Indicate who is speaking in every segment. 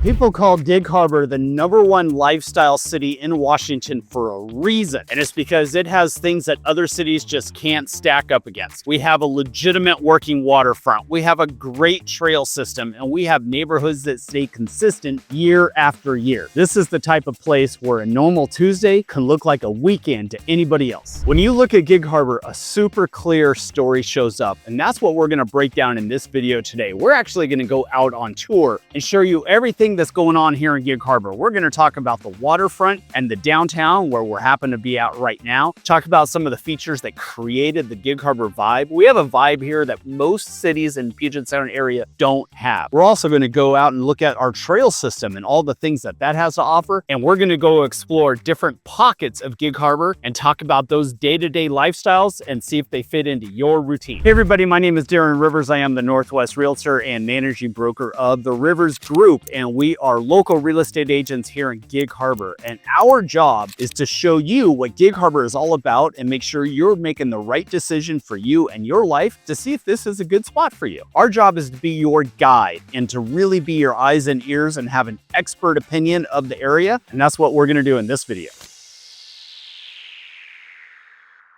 Speaker 1: People call Gig Harbor the #1 lifestyle city in Washington for a reason, and it's because it has things that other cities just can't stack up against. We have a legitimate working waterfront, we have a great trail system, and we have neighborhoods that stay consistent year after year. This is the type of place where a normal Tuesday can look like a weekend to anybody else. When you look at Gig Harbor, a super clear story shows up, and that's what we're going to break down in this video today. We're actually going to go out on tour and show you everything that's going on here in Gig Harbor. We're going to talk about the waterfront and the downtown where we're happen to be at right now. Talk about some of the features that created the Gig Harbor vibe. We have a vibe here that most cities in Puget Sound area don't have. We're also going to go out and look at our trail system and all the things that that has to offer. And we're going to go explore different pockets of Gig Harbor and talk about those day-to-day lifestyles and see if they fit into your routine. Hey everybody, my name is Darren Rivers. I am the Northwest Realtor and managing broker of the Rivers Group, and we are local real estate agents here in Gig Harbor. And our job is to show you what Gig Harbor is all about and make sure you're making the right decision for you and your life to see if this is a good spot for you. Our job is to be your guide and to really be your eyes and ears and have an expert opinion of the area. And that's what we're going to do in this video.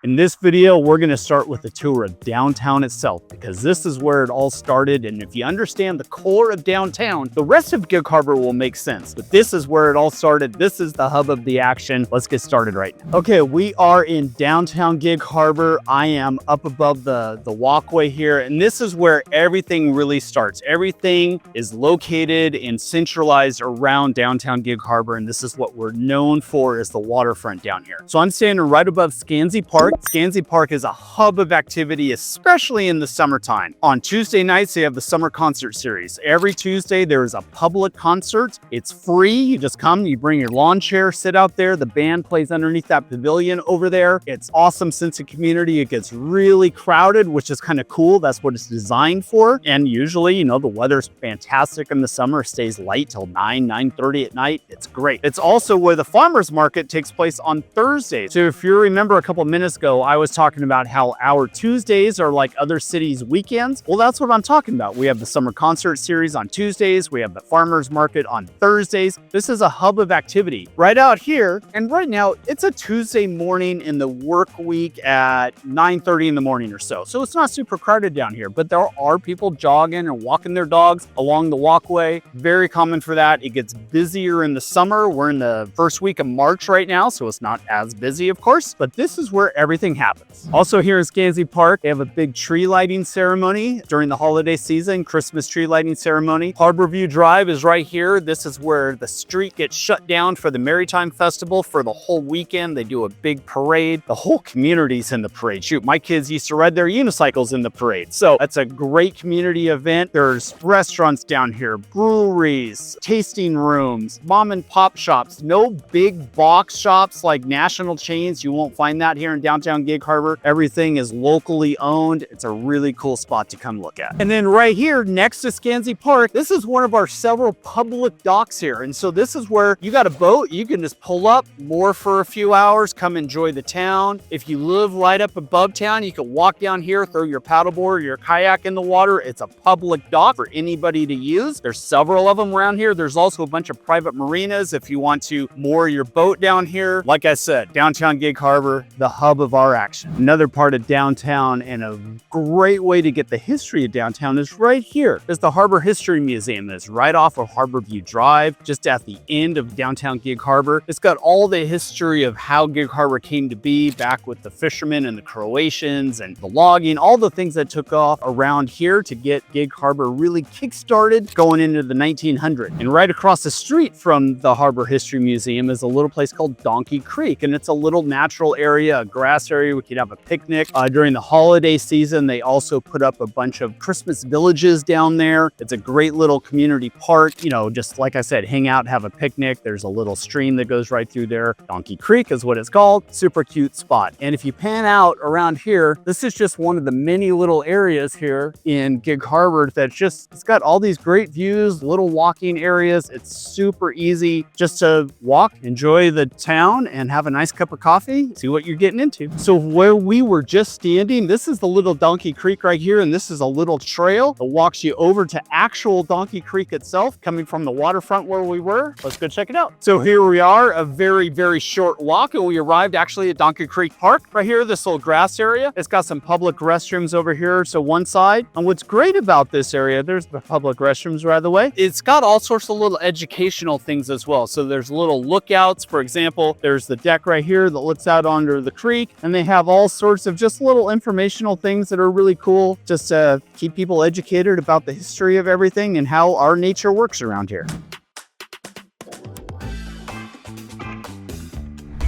Speaker 1: In this video, we're going to start with a tour of downtown itself because this is where it all started. And if you understand the core of downtown, the rest of Gig Harbor will make sense. But this is where it all started. This is the hub of the action. Let's get started right now. Okay, we are in downtown Gig Harbor. I am up above the walkway here, and this is where everything really starts. Everything is located and centralized around downtown Gig Harbor, and this is what we're known for is the waterfront down here. So I'm standing right above Skansie Park. Skansie Park is a hub of activity, especially in the summertime. On Tuesday nights, they have the summer concert series. Every Tuesday, there is a public concert. It's free. You just come, you bring your lawn chair, sit out there. The band plays underneath that pavilion over there. It's awesome sense of community. It gets really crowded, which is kind of cool. That's what it's designed for. And usually, you know, the weather's fantastic in the summer. It stays light till 9:30 at night. It's great. It's also where the farmers market takes place on Thursdays. So if you remember a couple minutes ago, I was talking about how our Tuesdays are like other cities' weekends. Well, that's what I'm talking about. We have the summer concert series on Tuesdays. We have the farmers market on Thursdays. This is a hub of activity right out here. And right now it's a Tuesday morning in the work week at 9:30 in the morning or so. So it's not super crowded down here, but there are people jogging and walking their dogs along the walkway. Very common for that. It gets busier in the summer. We're in the first week of March right now, so it's not as busy, of course, but this is where everything happens. Also here in Skansie Park, they have a big tree lighting ceremony during the holiday season, Christmas tree lighting ceremony. Harborview Drive is right here. This is where the street gets shut down for the Maritime Festival for the whole weekend. They do a big parade. The whole community's in the parade. Shoot, my kids used to ride their unicycles in the parade. So that's a great community event. There's restaurants down here, breweries, tasting rooms, mom and pop shops. No big box shops like national chains. You won't find that here in downtown Gig Harbor. Everything is locally owned. It's a really cool spot to come look at. And then right here next to Skansie Park, this is one of our several public docks here. And so this is where you got a boat, you can just pull up, moor for a few hours, come enjoy the town. If you live right up above town, you can walk down here, throw your paddleboard or your kayak in the water. It's a public dock for anybody to use. There's several of them around here. There's also a bunch of private marinas if you want to moor your boat down here. Like I said, downtown Gig Harbor, the hub of our action. Another part of downtown and a great way to get the history of downtown is right here. There's the Harbor History Museum that's right off of Harborview Drive, just at the end of downtown Gig Harbor. It's got all the history of how Gig Harbor came to be back with the fishermen and the Croatians and the logging, all the things that took off around here to get Gig Harbor really kick-started going into the 1900s. And right across the street from the Harbor History Museum is a little place called Donkey Creek, and it's a little natural area, a grass area. We could have a picnic. During the holiday season, they also put up a bunch of Christmas villages down there. It's a great little community park, you know, just like I said, hang out, have a picnic. There's a little stream that goes right through there. Donkey Creek is what it's called. Super cute spot. And if you pan out around here, this is just one of the many little areas here in Gig Harbor that's just, it's got all these great views, little walking areas. It's super easy just to walk, enjoy the town, and have a nice cup of coffee, see what you're getting into. to. So where we were just standing, this is the little Donkey Creek right here, and this is a little trail that walks you over to actual Donkey Creek itself, coming from the waterfront where we were. Let's go check it out. So here we are, a very, very short walk, and we arrived actually at Donkey Creek Park. Right here, this little grass area. It's got some public restrooms over here, so one side. And what's great about this area, there's the public restrooms right away. It's got all sorts of little educational things as well. So there's little lookouts. For example, there's the deck right here that looks out onto the creek, and they have all sorts of just little informational things that are really cool, just to keep people educated about the history of everything and how our nature works around here.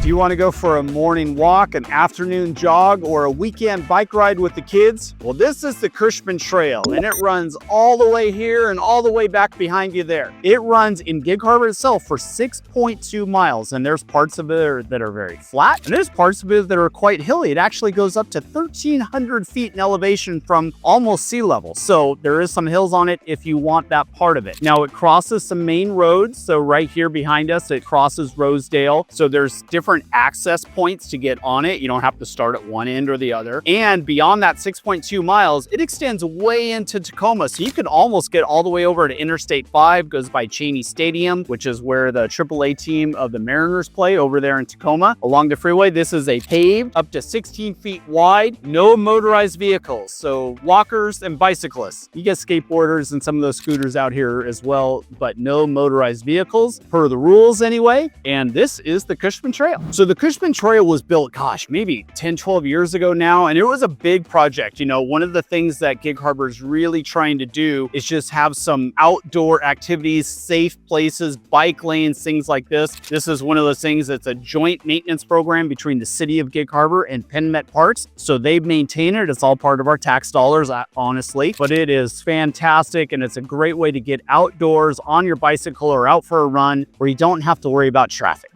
Speaker 1: Do you want to go for a morning walk, an afternoon jog, or a weekend bike ride with the kids? Well, this is the Cushman Trail, and it runs all the way here and all the way back behind you there. It runs in Gig Harbor itself for 6.2 miles, and there's parts of it that are very flat, and there's parts of it that are quite hilly. It actually goes up to 1,300 feet in elevation from almost sea level, so there is some hills on it if you want that part of it. Now, it crosses some main roads, so right here behind us, it crosses Rosedale, so there's different access points to get on it. You don't have to start at one end or the other. And beyond that 6.2 miles, it extends way into Tacoma. So you can almost get all the way over to Interstate 5, goes by Cheney Stadium, which is where the AAA team of the Mariners play over there in Tacoma. Along the freeway, this is a paved, up to 16 feet wide, no motorized vehicles. So walkers and bicyclists. You get skateboarders and some of those scooters out here as well, but no motorized vehicles per the rules anyway. And this is the Cushman Trail. So the Cushman Trail was built, gosh, maybe 10, 12 years ago now, and it was a big project. You know, one of the things that Gig Harbor is really trying to do is just have some outdoor activities, safe places, bike lanes, things like this. This is one of those things that's a joint maintenance program between the city of Gig Harbor and PennMet Parks. So they maintain it. It's all part of our tax dollars, honestly, but it is fantastic, and it's a great way to get outdoors on your bicycle or out for a run where you don't have to worry about traffic.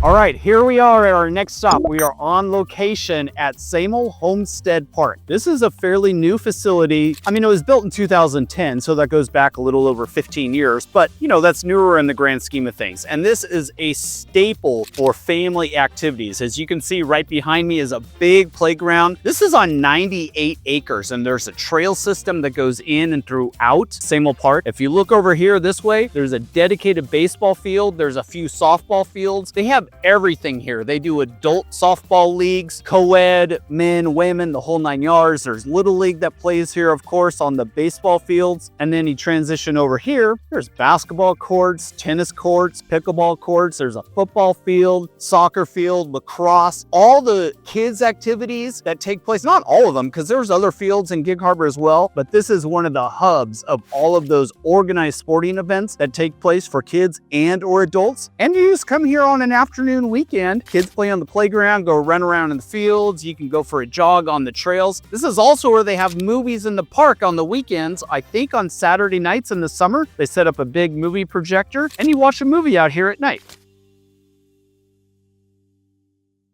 Speaker 1: All right, here we are at our next stop. We are on location at Sehmel Homestead Park. This is a fairly new facility. I mean, it was built in 2010, so that goes back a little over 15 years, but you know, that's newer in the grand scheme of things. And this is a staple for family activities. As you can see right behind me is a big playground. This is on 98 acres, and there's a trail system that goes in and throughout Sehmel Park. If you look over here this way, there's a dedicated baseball field. There's a few softball fields. They have everything here. They do adult softball leagues, co-ed, men, women, the whole 9 yards. There's Little League that plays here, of course, on the baseball fields. And then you transition over here. There's basketball courts, tennis courts, pickleball courts. There's a football field, soccer field, lacrosse, all the kids' activities that take place. Not all of them, because there's other fields in Gig Harbor as well, but this is one of the hubs of all of those organized sporting events that take place for kids and or adults. And you just come here on an afternoon weekend. Kids play on the playground, go run around in the fields. You can go for a jog on the trails. This is also where they have movies in the park on the weekends. I think on Saturday nights in the summer, they set up a big movie projector and you watch a movie out here at night.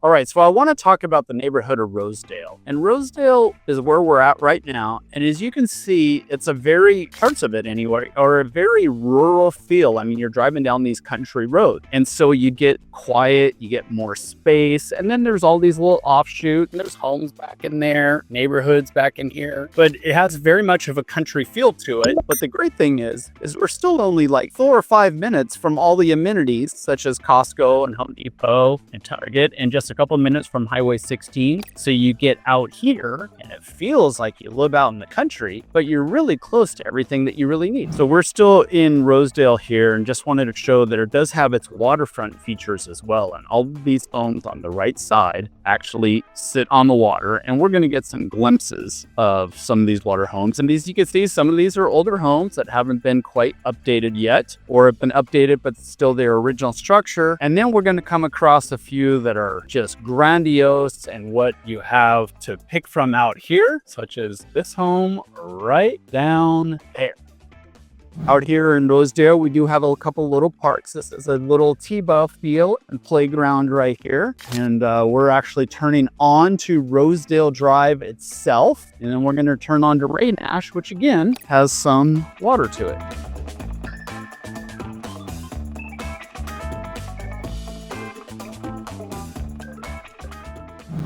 Speaker 1: All right, so I want to talk about the neighborhood of Rosedale. And Rosedale is where we're at right now. And as you can see, it's a very, parts of it anyway, or a very rural feel. I mean, you're driving down these country roads. And so you get quiet, you get more space. And then there's all these little offshoots. And there's homes back in there, neighborhoods back in here. But it has very much of a country feel to it. But the great thing is we're still only like 4 or 5 minutes from all the amenities, such as Costco and Home Depot and Target, and just a couple minutes from Highway 16. So you get out here and it feels like you live out in the country, but you're really close to everything that you really need. So we're still in Rosedale here and just wanted to show that it does have its waterfront features as well. And all of these homes on the right side actually sit on the water, and we're going to get some glimpses of some of these water homes. And as you can see, some of these are older homes that haven't been quite updated yet, or have been updated but still their original structure. And then we're going to come across a few that are just grandiose and what you have to pick from out here, such as this home right down there. Out here in Rosedale, we do have a couple little parks. This is a little T-ball field and playground right here. And we're actually turning on to Rosedale Drive itself. And then we're going to turn on to Ray Nash, which again has some water to it.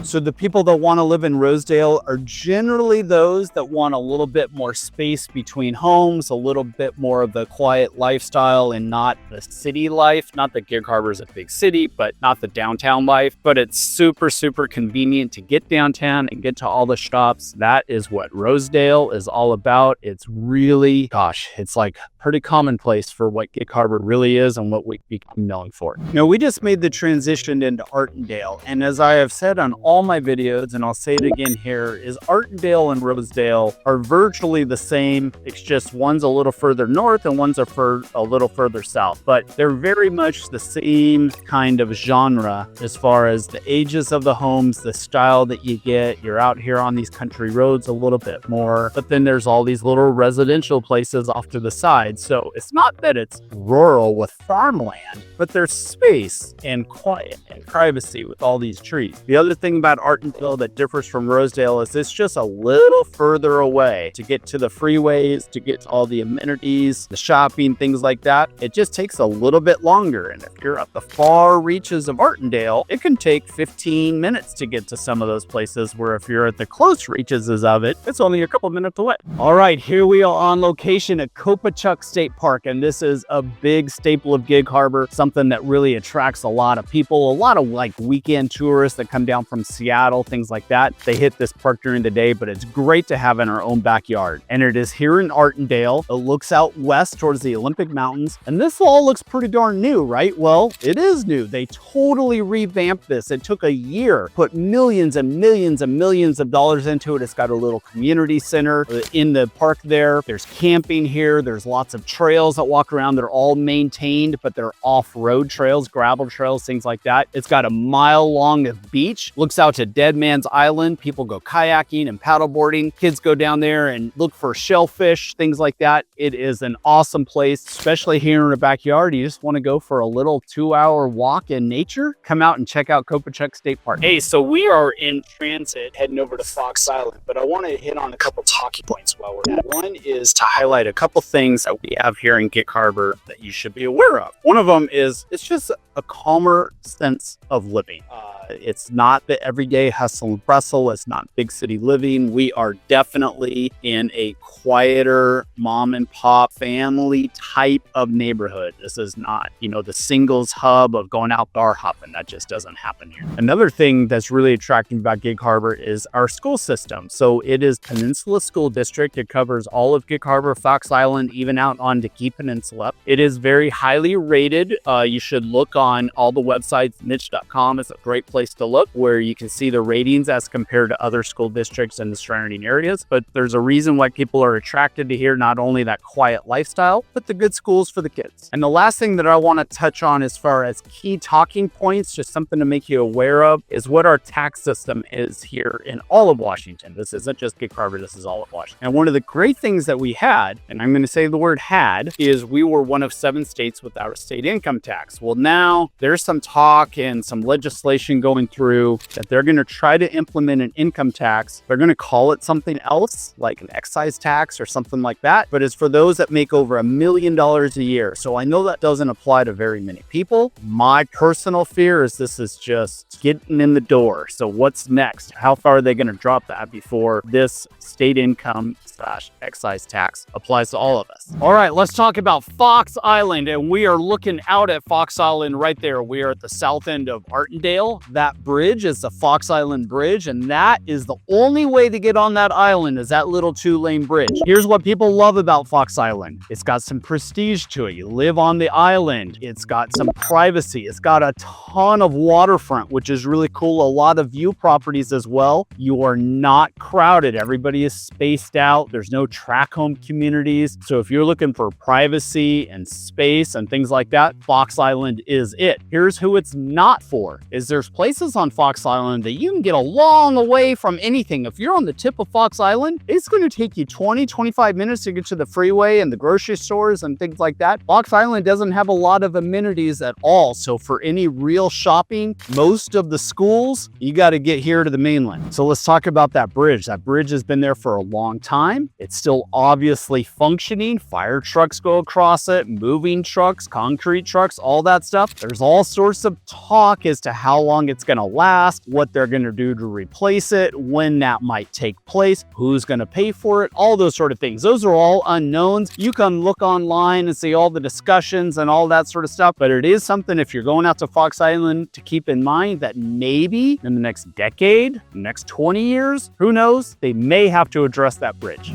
Speaker 1: So the people that want to live in Rosedale are generally those that want a little bit more space between homes, a little bit more of the quiet lifestyle and not the city life. Not that Gig Harbor is a big city, but not the downtown life. But it's super, super convenient to get downtown and get to all the shops. That is what Rosedale is all about. It's really, gosh, it's like pretty commonplace for what Gig Harbor really is and what we become known for. Now, we just made the transition into Artondale, and as I have said on all my videos, and I'll say it again here, is Artondale and Rosedale are virtually the same. It's just one's a little further north and one's a little further south, but they're very much the same kind of genre as far as the ages of the homes, the style that you get. You're out here on these country roads a little bit more, but then there's all these little residential places off to the side. So it's not that it's rural with farmland, but there's space and quiet and privacy with all these trees. The other thing about Artondale that differs from Rosedale is it's just a little further away to get to the freeways, to get to all the amenities, the shopping, things like that. It just takes a little bit longer. And if you're at the far reaches of Artondale, it can take 15 minutes to get to some of those places, where if you're at the close reaches of it, it's only a couple minutes away. All right, here we are on location at Kopachuck State Park, and this is a big staple of Gig Harbor, something that really attracts a lot of people, a lot of like weekend tourists that come down from Seattle, things like that. They hit this park during the day, but it's great to have in our own backyard. And it is here in Artondale. It looks out west towards the Olympic Mountains, and this all looks pretty darn new, right? Well, it is new. They totally revamped this. It took a year, put millions and millions and millions of dollars into it. It's got a little community center in the park there. There's camping here. There's lots of trails that walk around. They're all maintained, but they're off-road trails, gravel trails, things like that. It's got a mile long of beach, looks out to Dead Man's Island. People go kayaking and paddleboarding. Kids go down there and look for shellfish, things like that. It is an awesome place, especially here in the backyard. You just want to go for a little 2-hour walk in nature. Come out and check out Kopachuck State Park. Hey, so we are in transit heading over to Fox Island, but I want to hit on a couple talking points while we're at. One is to highlight a couple things that we have here in Gig Harbor that you should be aware of. One of them is it's just a calmer sense of living. It's not the everyday hustle and bustle. It's not big city living. We are definitely in a quieter mom and pop family type of neighborhood. This is not, the singles hub of going out bar hopping. That just doesn't happen here. Another thing that's really attractive about Gig Harbor is our school system. So it is Peninsula School District. It covers all of Gig Harbor, Fox Island, even out onto Key Peninsula. It is very highly rated. You should look on all the websites. Niche.com is a great place to look, where you can see the ratings as compared to other school districts in the surrounding areas. But there's a reason why people are attracted to here, not only that quiet lifestyle, but the good schools for the kids. And the last thing that I want to touch on as far as key talking points, just something to make you aware of, is what our tax system is here in all of Washington. This isn't just Gig Harbor, this is all of Washington. And one of the great things that we had, and I'm going to say the word had, is we were one of 7 states without a state income tax. Well, now there's some talk and some legislation going through that they're going to try to implement an income tax. They're going to call it something else, like an excise tax or something like that, but it's for those that make over $1 million a year. So I know that doesn't apply to very many people. My personal fear is this is just getting in the door. So what's next? How far are they going to drop that before this state income / excise tax applies to all of us? All right, let's talk about Fox Island, and we are looking out at Fox Island right there. We are at the south end of Artondale. That bridge is the Fox Island Bridge, and that is the only way to get on that island, is that little 2-lane bridge. Here's what people love about Fox Island. It's got some prestige to it. You live on the island. It's got some privacy. It's got a ton of waterfront, which is really cool. A lot of view properties as well. You are not crowded. Everybody is spaced out. There's no track home communities. So if you're looking for privacy and space and things like that, Fox Island is it. Here's who it's not for, is there's places on Fox Island that you can get a long way from anything. If you're on the tip of Fox Island, it's going to take you 20-25 minutes to get to the freeway and the grocery stores and things like that. Fox Island doesn't have a lot of amenities at all. So for any real shopping, most of the schools, you got to get here to the mainland. So let's talk about that bridge. That bridge has been there for a long time. time. It's still obviously functioning. Fire trucks go across it, moving trucks, concrete trucks, all that stuff. There's all sorts of talk as to how long it's going to last, what they're going to do to replace it, when that might take place, who's going to pay for it, all those sort of things. Those are all unknowns. You can look online and see all the discussions and all that sort of stuff, but it is something, if you're going out to Fox Island, to keep in mind that maybe in the next decade, next 20 years, who knows, they may have to address that bridge.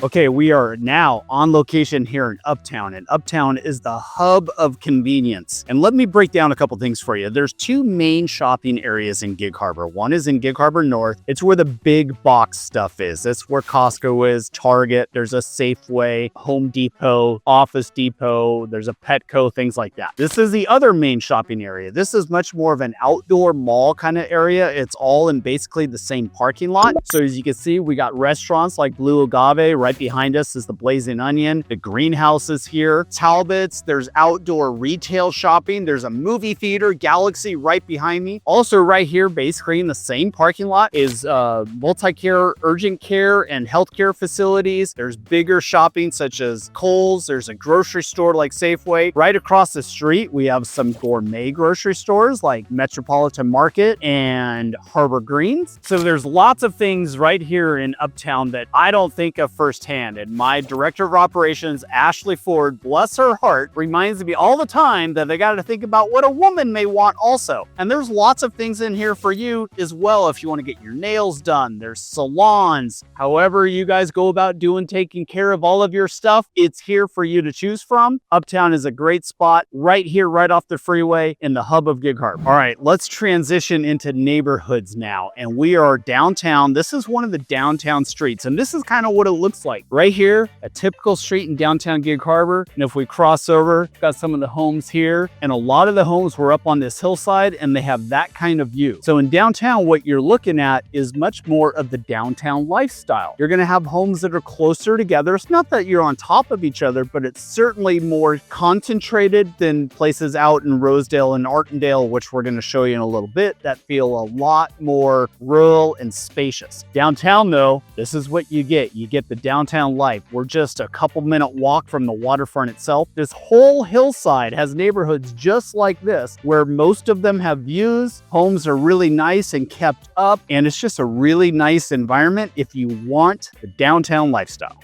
Speaker 1: Okay, we are now on location here in Uptown, and Uptown is the hub of convenience. And let me break down a couple things for you. There's two main shopping areas in Gig Harbor. One is in Gig Harbor North. It's where the big box stuff is. That's where Costco is, Target, there's a Safeway, Home Depot, Office Depot, there's a Petco, things like that. This is the other main shopping area. This is much more of an outdoor mall kind of area. It's all in basically the same parking lot. So as you can see, we got restaurants like Blue Agave. Right behind us is the Blazing Onion. The greenhouse is here. Talbot's, there's outdoor retail shopping. There's a movie theater, Galaxy, right behind me. Also right here, basically in the same parking lot, is multi-care, urgent care, and healthcare facilities. There's bigger shopping such as Kohl's. There's a grocery store like Safeway. Right across the street, we have some gourmet grocery stores like Metropolitan Market and Harbor Greens. So there's lots of things right here in Uptown that I don't think of firsthand. And my director of operations, Ashley Ford, bless her heart, reminds me all the time that I got to think about what a woman may want also. And there's lots of things in here for you as well if you want to get your nails done. There's salons. However you guys go about taking care of all of your stuff, it's here for you to choose from. Uptown is a great spot right here, right off the freeway in the hub of Gig Harbor. All right, let's transition into neighborhoods now. And we are downtown. This is one of the downtown streets. And this is kind of what it looks like. Right here, a typical street in downtown Gig Harbor. And if we cross over, got some of the homes here. And a lot of the homes were up on this hillside and they have that kind of view. So in downtown, what you're looking at is much more of the downtown lifestyle. You're going to have homes that are closer together. It's not that you're on top of each other, but it's certainly more concentrated than places out in Rosedale and Artondale, which we're going to show you in a little bit, that feel a lot more rural and spacious. Downtown though, this is what you get. You get the downtown life. We're just a couple minute walk from the waterfront itself. This whole hillside has neighborhoods just like this, where most of them have views. Homes are really nice and kept up, and it's just a really nice environment if you want the downtown lifestyle.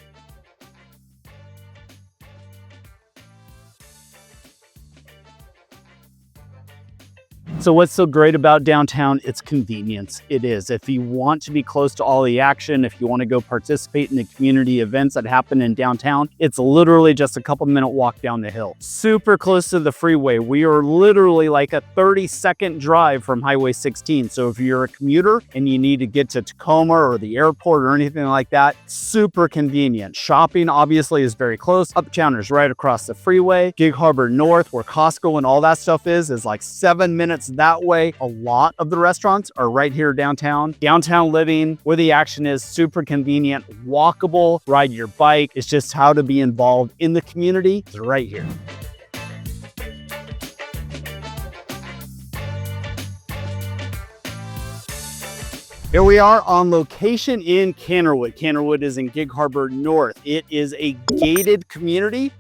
Speaker 1: So what's so great about downtown? It's convenience. It is. If you want to be close to all the action, if you want to go participate in the community events that happen in downtown, it's literally just a couple minute walk down the hill. Super close to the freeway. We are literally like a 30-second drive from Highway 16. So if you're a commuter and you need to get to Tacoma or the airport or anything like that, super convenient. Shopping obviously is very close. Uptown is right across the freeway. Gig Harbor North, where Costco and all that stuff is like 7 minutes that way. A lot of the restaurants are right here downtown. Downtown living, where the action is, super convenient, walkable, ride your bike. It's just how to be involved in the community. It's right here. Here we are on location in Canterwood. Canterwood is in Gig Harbor North. It is a gated community.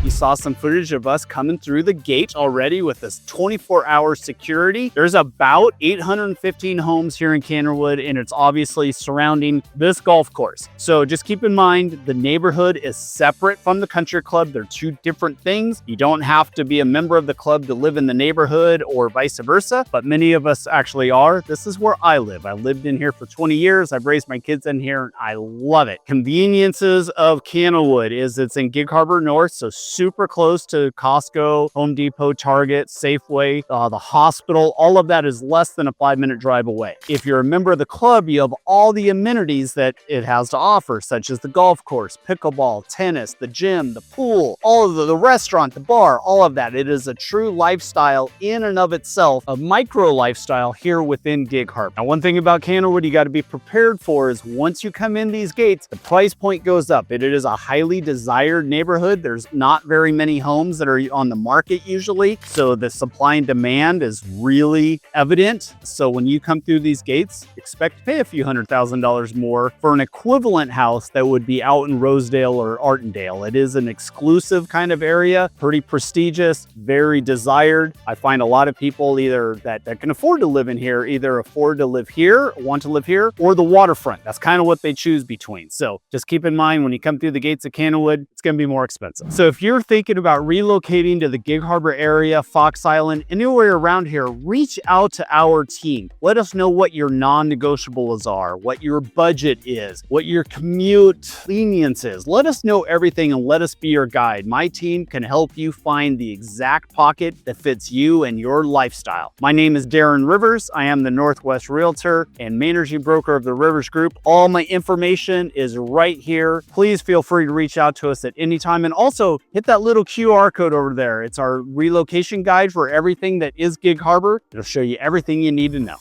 Speaker 1: You saw some footage of us coming through the gate already with this 24-hour security. There's about 815 homes here in Canterwood, and it's obviously surrounding this golf course. So just keep in mind, the neighborhood is separate from the country club. They're two different things. You don't have to be a member of the club to live in the neighborhood or vice versa, but many of us actually are. This is where I live. I lived in here for 20 years. I've raised my kids in here. I love it. Conveniences of Canterwood is it's in Gig Harbor North, so super close to Costco, Home Depot, Target, Safeway, the hospital. All of that is less than a 5-minute drive away. If you're a member of the club, you have all the amenities that it has to offer, such as the golf course, pickleball, tennis, the gym, the pool, all of the restaurant, the bar, all of that. It is a true lifestyle in and of itself, a micro lifestyle here within Gig Harbor. Now, one thing about Canterwood you got to be prepared for is once you come in these gates, the price point goes up. It is a highly desired neighborhood. There's not very many homes that are on the market usually, so the supply and demand is really evident. So when you come through these gates, expect to pay a few $100,000 more for an equivalent house that would be out in Rosedale or Artondale. It is an exclusive kind of area, pretty prestigious, very desired. I find a lot of people either that can afford to live in here, either afford to live here, want to live here, or the waterfront. That's kind of what they choose between. So just keep in mind when you come through the gates of Canterwood, it's going to be more expensive. So if you're thinking about relocating to the Gig Harbor area, Fox Island, anywhere around here, reach out to our team. Let us know what your non-negotiables are, what your budget is, what your commute lenience is. Let us know everything and let us be your guide. My team can help you find the exact pocket that fits you and your lifestyle. My name is Darren Rivers. I am the Northwest Realtor and managing broker of the Rivers Group. All my information is right here. Please feel free to reach out to us at any time, and also hit that little QR code over there. It's our relocation guide for everything that is Gig Harbor. It'll show you everything you need to know.